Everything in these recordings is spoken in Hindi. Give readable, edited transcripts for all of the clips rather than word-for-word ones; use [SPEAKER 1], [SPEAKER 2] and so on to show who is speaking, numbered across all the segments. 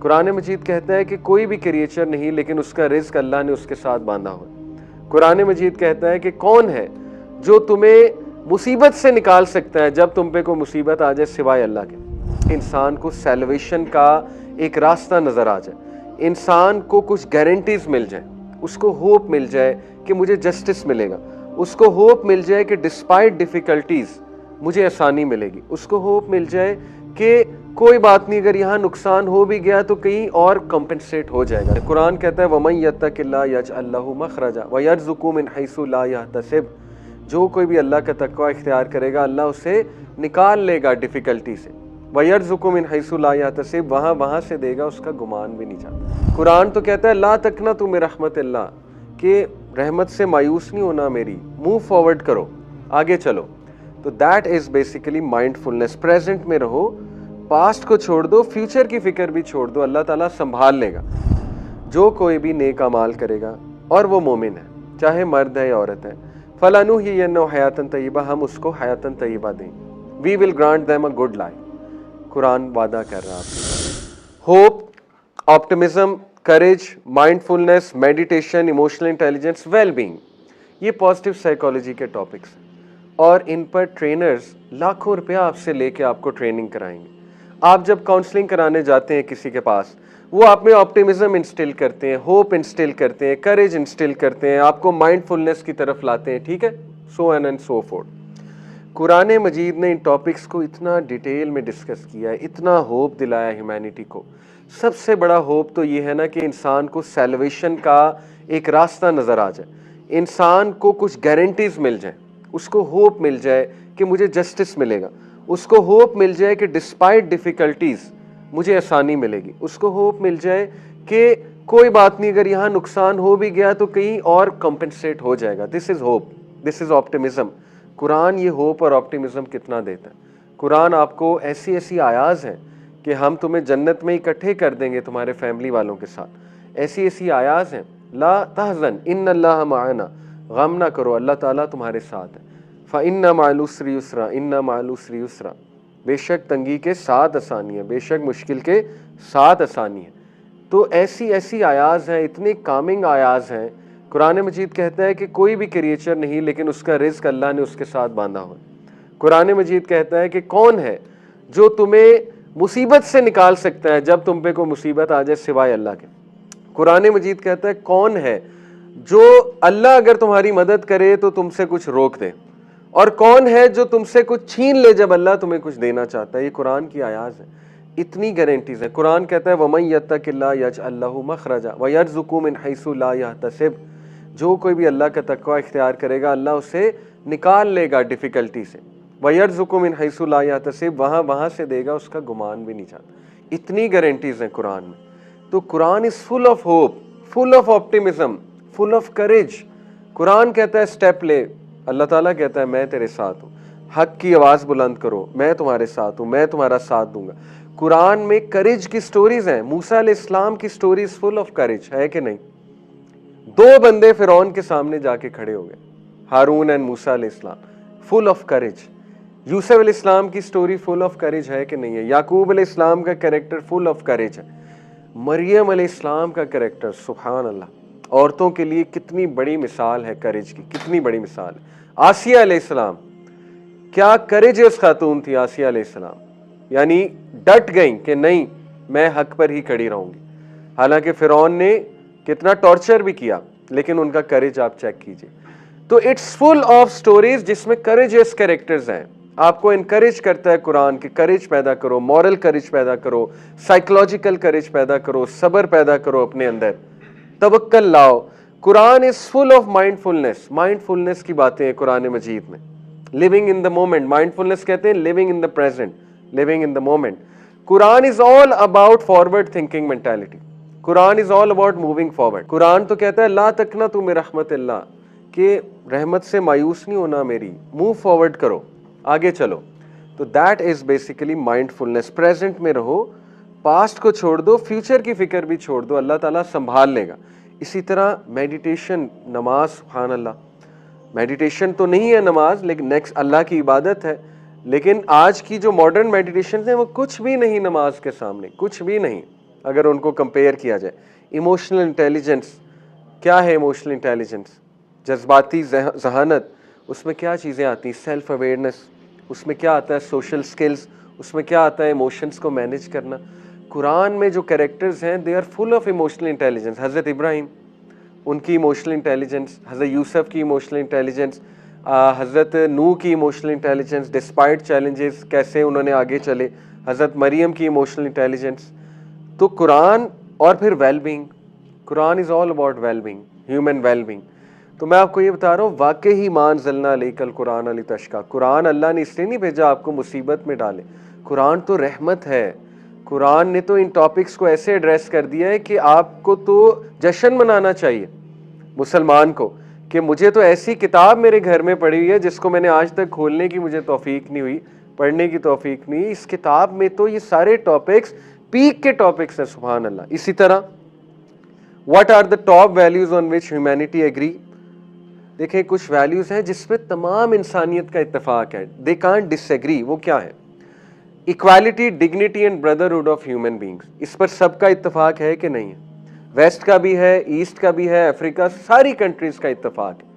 [SPEAKER 1] कुरान मजीद कहता है कि कोई भी क्रिएचर नहीं लेकिन उसका रिज्क अल्लाह ने उसके साथ बांधा हुआ है। कुरान मजीद कहता है कि कौन है जो तुम्हें मुसीबत से निकाल सकता है जब तुम पे कोई मुसीबत आ जाए सिवाय अल्लाह के। इंसान को सैल्वेशन का एक रास्ता नजर आ जाए, इंसान को कुछ गारंटीज मिल जाए, उसको होप मिल जाए कि मुझे जस्टिस मिलेगा, उसको होप मिल जाए कि डिस्पाइट डिफिकल्टीज मुझे आसानी मिलेगी, उसको होप मिल जाए कि कोई बात नहीं, अगर यहाँ नुकसान हो भी गया तो कहीं और कंपनसेट हो जाएगा। कुरान कहता है वमन यत्तकिल्लाह यजअल लहू मखरजा व यरज़ुकहु मिन हैसु ला यहतसिब, जो कोई भी अल्लाह का तक़वा इख्तियार करेगा अल्लाह उसे निकाल लेगा डिफिकल्टी से। व यरज़ुकहु मिन हैसु ला यहतसिब, वहाँ से देगा उसका गुमान भी नहीं चाहता। कुरान तो कहता है ला तक़नतु मिन रहमतिल्लाह, कि रहमत से मायूस नहीं होना मेरी, मूव फॉरवर्ड करो, आगे चलो। तो that is basically mindfulness. Present में रहो, पास्ट को छोड़ दो, फ्यूचर की फिक्र भी छोड़ दो, अल्लाह ताला संभाल लेगा। जो कोई भी नेक अमाल करेगा और वो मोमिन है, चाहे मर्द है या औरत है, फलानुहियन्नहु हयातन तय्यबा, हम उसको हयातन तय्यबा देंगे, we will grant them a good life. Quran वादा कर रहा है। Hope, optimism, courage, mindfulness, meditation, emotional intelligence, wellbeing, ये पॉजिटिव साइकोलॉजी के टॉपिक्स हैं और इन पर ट्रेनर्स लाखों रुपया आपसे लेके आपको ट्रेनिंग कराएंगे। आप जब काउंसलिंग कराने जाते हैं किसी के पास, वो आप में ऑप्टिमिज्म इंस्टिल करते हैं, होप इंस्टिल करते हैं, करेज इंस्टिल करते हैं, आपको माइंडफुलनेस की तरफ लाते हैं, ठीक है, so and so forth. Quran मजीद ने इन टॉपिक्स को इतना डिटेल में डिस्कस किया है, इतना होप दिलाया ह्यूमैनिटी को। सबसे बड़ा होप तो ये है ना कि इंसान को सैल्वेशन का एक रास्ता नज़र आ जाए, इंसान को कुछ गारंटीज मिल जाए, उसको होप मिल जाए कि मुझे जस्टिस मिलेगा, उसको होप मिल जाए कि डिस्पाइट डिफिकल्टीज मुझे आसानी मिलेगी, उसको होप मिल जाए कि कोई बात नहीं, अगर यहाँ नुकसान हो भी गया तो कहीं और कंपनसेट हो जाएगा। This is hope, this is optimism. Quran ये होप और ऑप्टिमिज्म कितना देता है। कुरान आपको ऐसी ऐसी आयाज हैं कि हम तुम्हें जन्नत में इकट्ठे कर देंगे तुम्हारे फैमिली वालों के साथ। ऐसी ऐसी आयाज हैं, ला तहज़न इन्नल्लाह माअना, गम ना करो, अल्लाह ताला तुम्हारे साथ है। फ़इन्ना मअल उसरि युस्रा, इन्ना मअल उसरि युस्रा, बेशक तंगी के साथ आसानी है, बेशक मुश्किल के साथ आसानी है। तो ऐसी ऐसी आयाज हैं, इतने कामिंग आयाज हैं। कुरान मजीद कहता है कि कोई भी क्रिएचर नहीं लेकिन उसका रिज्क अल्लाह ने उसके साथ बांधा हुआ है। कुरान मजीद कहता है कि कौन है जो तुम्हें मुसीबत से निकाल सकता है जब तुम पे कोई मुसीबत आ जाए सिवाय अल्लाह के। कुरान मजीद कहता है कौन है जो अल्लाह अगर तुम्हारी मदद करे तो तुमसे कुछ रोक दे, और कौन है जो तुमसे कुछ छीन ले जब अल्लाह तुम्हें कुछ देना चाहता है। ये कुरान की आयाज है, इतनी गारंटीज है। कुरान कहता है वमन यत्तकिल्लाह यजअल लहू मखरजा व यरज़ुकहु मिन हैसु ला यहतसिब, जो कोई भी अल्लाह का तक़वा इख्तियार करेगा अल्लाह उसे निकाल लेगा डिफिकल्टी से। व यरज़ुकहु मिन हैसु ला यहतसिब, वहाँ से देगा, उसका गुमान भी नहीं चाहता। इतनी गारंटीज हैं कुरान में। तो Quran is full of hope, full of optimism, full of करेज। कुरान कहता है स्टेप ले, अल्लाह ताला कहता है मैं तेरे साथ हूँ, हक की आवाज़ बुलंद करो, मैं तुम्हारे साथ हूँ, मैं तुम्हारा साथ दूंगा। कुरान में करेज की स्टोरीज हैं। मूसा अलैहिस्सलाम की स्टोरीज फुल ऑफ करेज है कि नहीं। दो बंदे फिरौन के सामने जाके खड़े हो गए, हारून एंड मूसा अलैहिस्सलाम, फुल ऑफ करेज। यूसुफ अलैहिस्सलाम की स्टोरी फुल ऑफ करेज है कि नहीं है। याकूब अलैहिस्सलाम का कैरेक्टर फुल ऑफ करेज है। मरियम अलैहिस्सलाम का कैरेक्टर, सुभान अल्लाह, औरतों के लिए कितनी बड़ी मिसाल है करेज की, कितनी बड़ी मिसाल है। आसिया अलैहिस्सलाम, क्या करेजियस खातून थी आसिया अलैहिस्सलाम, यानी डट गई कि नहीं मैं हक पर ही खड़ी रहूंगी। हालांकि फिरौन ने कितना टॉर्चर भी किया, लेकिन उनका करेज आप चेक कीजिए। तो इट्स फुल ऑफ स्टोरीज जिसमें करेजियस कैरेक्टर्स हैं। आपको इनकरेज करता है कुरान कि करेज पैदा करो, मॉरल करेज पैदा करो, साइकोलॉजिकल करेज पैदा करो, सब्र पैदा करो अपने अंदर, तवक्कल लाओ। Quran is full of mindfulness, mindfulness की बातें हैं कुरान मजीद में। Living in the moment, mindfulness कहते हैं living in the present, living in the moment. Quran is all about forward thinking mentality. Quran is all about moving forward. Quran तो कहता है ला तक़नतु मिन रहमतिल्लाह, कि रहमत से मायूस नहीं होना मेरी, मूव फॉरवर्ड करो, आगे चलो। तो that is basically mindfulness. Present में रहो, पास्ट को छोड़ दो, फ्यूचर की फिक्र भी छोड़ दो, अल्लाह ताला संभाल लेगा। इसी तरह मेडिटेशन, नमाज, सुभान अल्लाह, मेडिटेशन तो नहीं है नमाज, लेकिन नेक्स्ट अल्लाह की इबादत है। लेकिन आज की जो मॉडर्न मेडिटेशन है वो कुछ भी नहीं नमाज के सामने, कुछ भी नहीं। अगर उनको कंपेयर किया जाए। इमोशनल इंटेलिजेंस, क्या है इमोशनल इंटेलिजेंस? जज्बाती जहानत, उसमें क्या चीज़ें आती हैं? सेल्फ अवेयरनेस, उसमें क्या आता है? सोशल स्किल्स, उसमें क्या आता है? इमोशंस को मैनेज करना। कुरान में जो कैरेक्टर्स हैं they are full of emotional intelligence. हज़रत इब्राहिम, उनकी इमोशनल इंटेलिजेंस, हज़रत यूसुफ की इमोशनल इंटेलिजेंस, हज़रत नूह की इमोशनल इंटेलिजेंस, डिस्पाइट चैलेंजेस कैसे उन्होंने आगे चले, हज़रत मरियम की इमोशनल इंटेलिजेंस। तो कुरान, और फिर wellbeing, Quran is all about wellbeing, human wellbeing. तो मैं आपको ये बता रहा हूँ, वाकई ही मान ज़लना अलैकल कुरान अली तशका, कुरान अल्लाह ने इसलिए नहीं भेजा आपको मुसीबत में डाले। कुरान तो रहमत है। कुरान ने तो इन टॉपिक्स को ऐसे एड्रेस कर दिया है कि आपको तो जश्न मनाना चाहिए मुसलमान को, कि मुझे तो ऐसी किताब मेरे घर में पड़ी हुई है जिसको मैंने आज तक खोलने की मुझे तौफीक नहीं हुई, पढ़ने की तौफीक नहीं। इस किताब में तो ये सारे टॉपिक्स पीक के टॉपिक्स हैं, सुभान अल्लाह। इसी तरह what are the top values on which humanity agree? देखें, कुछ वैल्यूज हैं जिसमें तमाम इंसानियत का इत्तेफाक है, दे कांट डिसएग्री। वो क्या है? Equality, dignity and brotherhood of human beings, इस पर सबका इत्तेफाक है कि नहीं है? वेस्ट का भी है, ईस्ट का भी है, अफ्रीका, सारी कंट्रीज का इत्तेफाक है।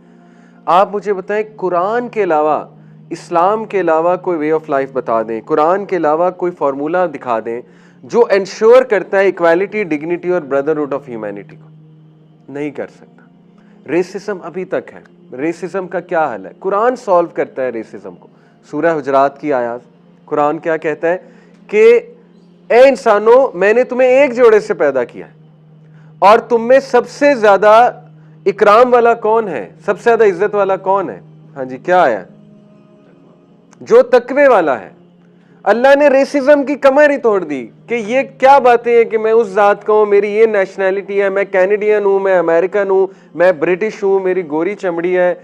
[SPEAKER 1] आप मुझे बताएं, कुरान के अलावा, इस्लाम के अलावा कोई वे ऑफ लाइफ बता दें, कुरान के अलावा कोई फार्मूला दिखा दें जो इंश्योर करता है इक्वालिटी, डिग्निटी और ब्रदरहुड ऑफ ह्यूमैनिटी को। नहीं कर सकता। रेसिज्म अभी तक है। रेसिज्म का क्या हल है? कुरान सॉल्व करता है रेसिज्म को। सूरह हुजरात की आयत, कुरान क्या कहता है कि ए इंसानों, मैंने तुम्हें एक जोड़े से पैदा किया है और तुम में सबसे ज्यादा इकराम वाला कौन है, सबसे ज्यादा इज्जत वाला कौन है? हाँ जी, क्या आया? जो तकवे वाला है। अल्लाह ने रेसिज्म की कमर ही तोड़ दी कि ये क्या बातें हैं कि मैं उस जात का हूं, मेरी ये नेशनैलिटी है, मैं कैनेडियन हूं, मैं अमेरिकन हूं, मैं ब्रिटिश हूं, मेरी गोरी चमड़ी है,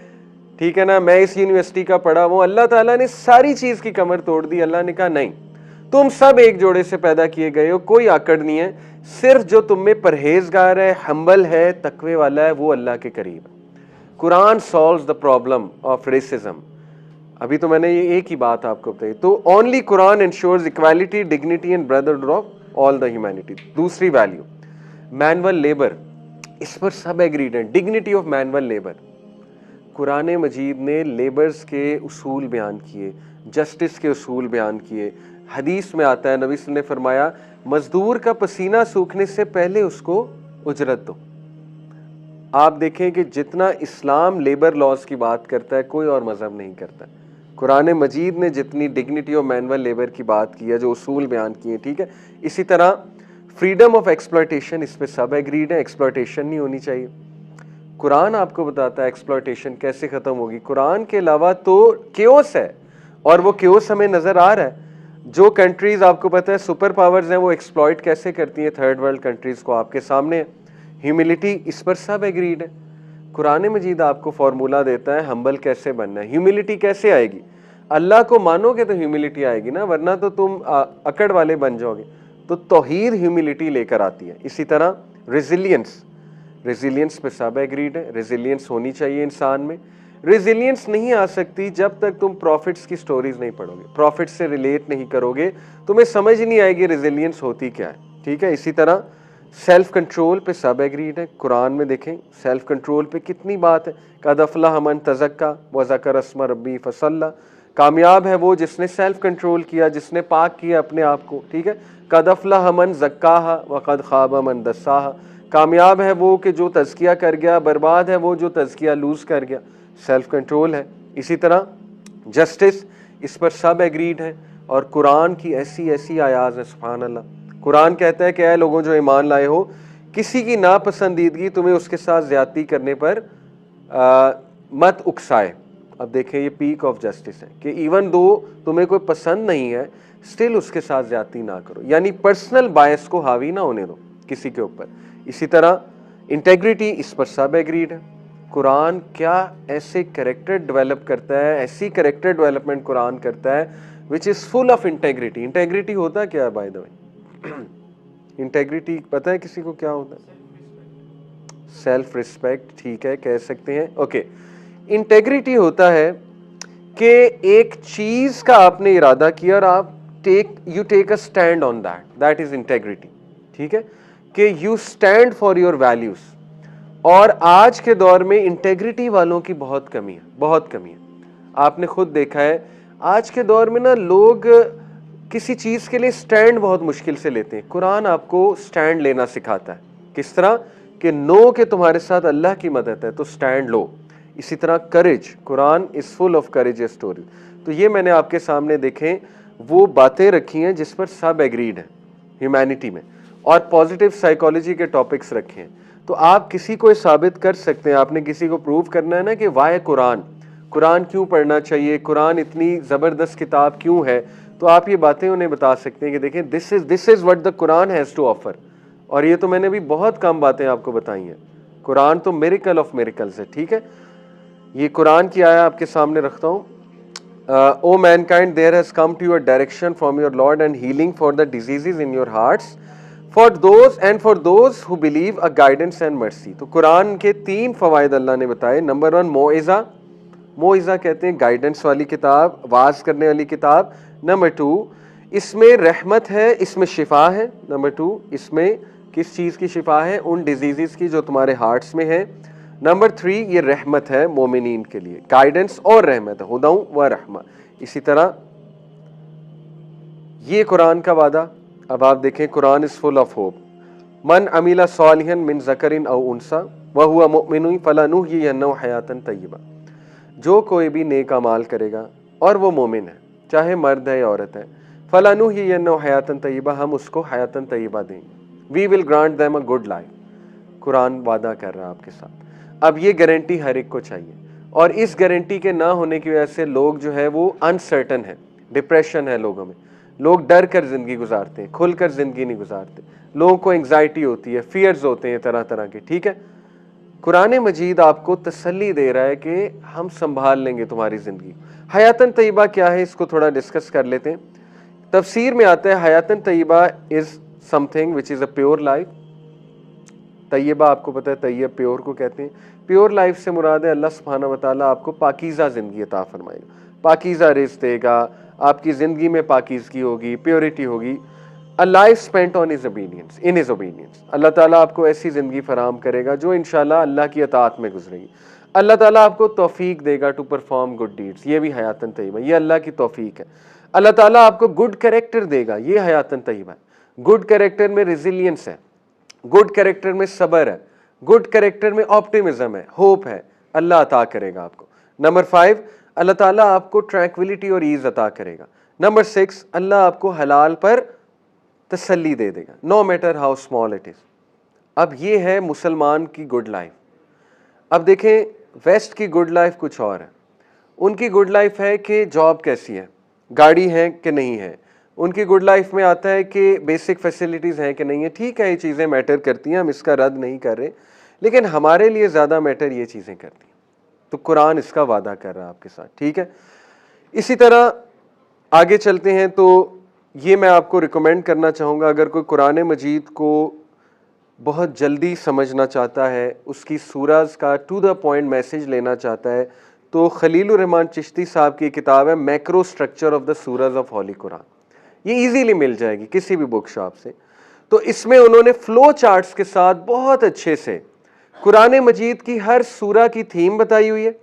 [SPEAKER 1] ठीक है ना, मैं इस यूनिवर्सिटी का पढ़ा हूं। अल्लाह ताला ने सारी चीज की कमर तोड़ दी। अल्लाह ने कहा नहीं, तुम सब एक जोड़े से पैदा किए गए हो, कोई आकड़ नहीं है। सिर्फ जो तुम में परहेजगार है, हम्बल है, तकवे वाला है, वो अल्लाह के करीब है। Quran solves the problem of racism. अभी तो मैंने ये एक ही बात आपको बताई। तो only Quran ensures equality, dignity and brotherhood of all the humanity. दूसरी वैल्यू, मैनुअल लेबर, इस पर सब एग्रीड है। Dignity of manual labour, Quran मजीद ने लेबर्स के उसूल बयान किए, जस्टिस के उसूल बयान किए। हदीस में आता है, नबी सल्लल्लाहु अलैहि वसल्लम ने फरमाया, मजदूर का पसीना सूखने से पहले उसको उजरत दो। आप देखें कि जितना इस्लाम लेबर लॉज की बात करता है, कोई और मजहब नहीं करता। कुरान मजीद ने जितनी डिग्निटी ऑफ मैनुअल लेबर की बात की है, जो उसूल बयान किए, ठीक है। इसी तरह फ्रीडम ऑफ एक्सप्लॉयटेशन, इस पे सब एग्रीड है, एक्सप्लॉयटेशन नहीं होनी चाहिए। कुरान आपको बताता है एक्सप्लॉयटेशन कैसे खत्म होगी। कुरान के अलावा तो केओस है, और वो केओस हमें नजर आ रहा है। जो कंट्रीज आपको पता है सुपर पावर्स हैं, वो एक्सप्लॉयट कैसे करती हैं थर्ड वर्ल्ड कंट्रीज को, आपके सामने है। ह्यूमिलिटी, इस पर सब एग्रीड है। कुरान मजीद आपको फॉर्मूला देता है हम्बल कैसे बनना है, ह्यूमिलिटी कैसे आएगी। अल्लाह को मानोगे तो ह्यूमिलिटी आएगी ना, वरना तो तुम अकड़ वाले बन जाओगे। तो तौहीद ह्यूमिलिटी लेकर आती है। इसी तरह रेजिलियंस, रेजिलियंस पे सब एग्रीड है। रेजिलियंस होनी चाहिए इंसान में। रेजिलियंस नहीं आ सकती जब तक तुम प्रॉफिट्स की स्टोरीज नहीं पढ़ोगे, प्रॉफिट्स से रिलेट नहीं करोगे, तुम्हें समझ नहीं आएगी रेजिलियंस होती क्या है, ठीक है। इसी तरह सेल्फ कंट्रोल पे सब एग्रीड है। कुरान में देखें सेल्फ कंट्रोल पे कितनी बात है। कद अफलह मन तज़क्का व ज़कर अस्म रब्बी फसल्ला, कामयाब है वो जिसने सेल्फ कंट्रोल किया, जिसने पाक किया अपने आप को, ठीक है। कद अफलह मन ज़क्काहा व कद खाब मन दस्साहा, कामयाब है वो कि जो तज़किया कर गया, बर्बाद है वो जो तज़किया लूज़ कर गया। सेल्फ कंट्रोल है। इसी तरह जस्टिस, इस पर सब एग्रीड है। और कुरान की ऐसी ऐसी आयात है, सुभान अल्लाह। कुरान कहता है कि ऐ लोगों जो ईमान लाए हो, किसी की नापसंदीदगी तुम्हें उसके साथ ज्यादती करने पर मत उकसाए। अब देखें, ये पीक ऑफ जस्टिस है कि इवन दो तुम्हें कोई पसंद नहीं है, स्टिल उसके साथ ज्यादती ना करो, यानी पर्सनल बायस को हावी ना होने दो किसी के ऊपर। इसी तरह इंटेग्रिटी, इस पर सब एग्रीड है। कुरान क्या ऐसे कैरेक्टर डेवलप करता है, ऐसी कैरेक्टर डेवलपमेंट कुरान करता है which is full of integrity. Integrity होता क्या है बाय द वे? इंटेग्रिटी पता है किसी को क्या होता है? सेल्फ रिस्पेक्ट, ठीक है, कह सकते हैं, ओके। इंटेग्रिटी होता है कि एक चीज का आपने इरादा किया और आप you take a stand on that, that is integrity. ठीक है, कि you stand for your values. और आज के दौर में इंटेग्रिटी वालों की बहुत कमी है, बहुत कमी है। आपने खुद देखा है आज के दौर में ना लोग किसी चीज के लिए स्टैंड बहुत मुश्किल से लेते हैं। कुरान आपको स्टैंड लेना सिखाता है। किस तरह कि नो के तुम्हारे साथ अल्लाह की मदद है तो स्टैंड लो। इसी तरह courage, Quran is full of courage story. तो ये मैंने आपके सामने देखें वो बातें रखी हैं जिस पर सब एग्रीड है ह्यूमैनिटी में, और पॉजिटिव साइकोलॉजी के टॉपिक्स रखे हैं। तो आप किसी को साबित कर सकते हैं, आपने किसी को प्रूव करना है ना कि वाय कुरान, कुरान क्यों पढ़ना चाहिए, कुरान इतनी ज़बरदस्त किताब क्यों है, तो आप ये बातें उन्हें बता सकते हैं कि देखें this is what the Quran has to offer. और ये तो मैंने भी बहुत कम बातें आपको बताई हैं। कुरान तो मिरेकल ऑफ मिरेकल्स है। ठीक है, ये कुरान की आया आपके सामने रखता हूँ। O mankind, there has come to your direction from your Lord and healing for the diseases in your hearts, for those who believe a guidance and mercy। तो कुरान के 3 फवायद अल्लाह ने बताए। नंबर 1 मोइज़ा, मोइज़ा कहते हैं गाइडेंस वाली किताब, वाज करने वाली किताब। नंबर 2 इसमें रहमत है, इसमें शिफा है। नंबर 2 इसमें किस चीज़ की शिफा है, उन डिजीज़ की जो तुम्हारे हार्ट्स में है। नंबर 3 ये रहमत है मोमिनीन के लिए, गाइडेंस और रहमत है, हुदा व रहमा। इसी तरह ये कुरान का वादा। अब आप देखें Quran is full of hope. मन अमीला सालिहन मिन ज़करिन औ उनसा व हुवा मुमिनुन फलनुहयिन्नहु हयातन तय्यबा। जो कोई भी नेक अमाल करेगा और वो मोमिन है, चाहे मर्द है या औरत है, फलनुहयिन्नहु हयातन तय्यबा, हम उसको हयातन तय्यबा देंगे। We will grant them a good life. Quran वादा कर रहा है आपके साथ। अब ये गारंटी हर एक को चाहिए, और इस गारंटी के ना होने की वजह से लोग जो है वो अनसर्टन है, डिप्रेशन है लोगों में, लोग डर कर जिंदगी गुजारते हैं, खुलकर जिंदगी नहीं गुजारते, लोगों को एंग्जाइटी होती है, फियर्स होते हैं तरह तरह के। ठीक है, कुरान मजीद आपको तसल्ली दे रहा है कि हम संभाल लेंगे तुम्हारी जिंदगी। हयातन तय्यबा क्या है, इसको थोड़ा डिस्कस कर लेते हैं। तफसीर में आता है हयातन तय्यबा is something which is a pure life. तय्यबा आपको पता है, तय्यब प्योर को कहते हैं। प्योर लाइफ से मुराद है अल्लाह सुब्हाना व तआला आपको पाकीज़ा ज़िंदगी अता फरमाएगा, पाकीज़ा रिज़्क़ देगा, आपकी ज़िंदगी में पाकीज़गी होगी, प्योरिटी होगी। A life spent on his obedience, in his obedience. Allah ताला आपको ऐसी ज़िंदगी फराहम करेगा जो इंशाल्लाह अल्लाह की अताअत में गुजरेगी। अल्लाह ताला आपको तौफीक देगा टू परफॉर्म गुड डीड्स, ये भी हयातन तय्यबा, ये अल्लाह की तौफीक है। अल्लाह ताला आपको गुड कैरेक्टर देगा, ये हयातन तय्यबा है। गुड कैरेक्टर में रेजिलियंस है, गुड कैरेक्टर में सब्र है, गुड कैरेक्टर में ऑप्टिमिज्म है, होप है, अल्लाह अता करेगा आपको। नंबर 5 अल्लाह ताला आपको ट्रैंक्विलिटी और ईज अता करेगा। नंबर 6 अल्लाह आपको हलाल पर तसल्ली दे देगा, no matter how small it is. अब ये है मुसलमान की गुड लाइफ। अब देखें वेस्ट की गुड लाइफ कुछ और है। उनकी गुड लाइफ है कि जॉब कैसी है, गाड़ी है कि नहीं है। उनकी गुड लाइफ में आता है कि बेसिक फैसिलिटीज़ हैं कि नहीं है। ठीक है, ये चीज़ें मैटर करती हैं, हम इसका रद्द नहीं कर रहे, लेकिन हमारे लिए ज़्यादा मैटर ये चीज़ें करती हैं। तो कुरान इसका वादा कर रहा है आपके साथ। ठीक है, इसी तरह आगे चलते हैं। तो ये मैं आपको रिकमेंड करना चाहूँगा, अगर कोई कुरान मजीद को बहुत जल्दी समझना चाहता है, उसकी सूराज का टू द पॉइंट मैसेज लेना चाहता है, तो खलीलुर रहमान चिश्ती साहब की किताब है macro structure of the Suraaj of Holi Quran. ये इजीली मिल जाएगी किसी भी बुक शॉप से। तो इसमें उन्होंने फ्लो चार्ट्स के साथ बहुत अच्छे से कुरान मजीद की हर सूरा की थीम बताई हुई है,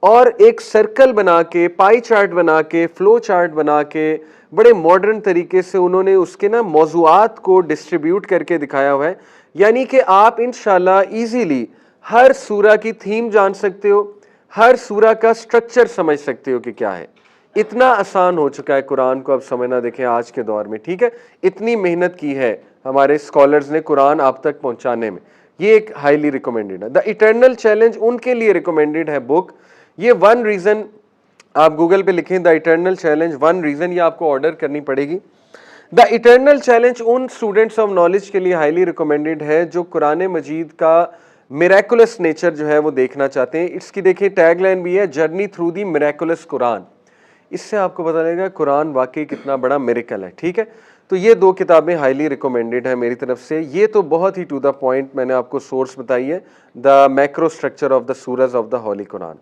[SPEAKER 1] और एक सर्कल बना के, पाई चार्ट बना के, फ्लो चार्ट बना के, बड़े मॉडर्न तरीके से उन्होंने उसके ना मौज़ूआत को डिस्ट्रीब्यूट करके दिखाया हुआ है। यानी कि आप इंशाल्लाह इजीली हर सूरा की थीम जान सकते हो, हर सूरा का स्ट्रक्चर समझ सकते हो कि क्या है। इतना आसान हो चुका है कुरान को अब समझना। देखें आज के दौर में, ठीक है, इतनी मेहनत की है हमारे स्कॉलर्स ने कुरान आप तक पहुंचाने में। ये एक हाईली रिकमेंडेड है। द इटर्नल चैलेंज उनके लिए रिकमेंडेड है बुक। ये 1 रीजन, आप गूगल पे लिखें द इटर्नल चैलेंज 1 रीजन, ये आपको ऑर्डर करनी पड़ेगी। द इटर्नल चैलेंज उन स्टूडेंट्स ऑफ नॉलेज के लिए हाईली रिकमेंडेड है जो कुरान मजीद का मिरेकुलस नेचर जो है वो देखना चाहते हैं। इसकी देखिए टैगलाइन भी है, journey through the miraculous Quran. इससे आपको पता लगेगा कुरान वाकई कितना बड़ा मिरेकल है। ठीक है, तो ये 2 किताबें हाईली रिकमेंडेड है मेरी तरफ से। ये तो बहुत ही टू द पॉइंट मैंने आपको सोर्स बताई है, the macro structure of the Suraj of the Holi Quran.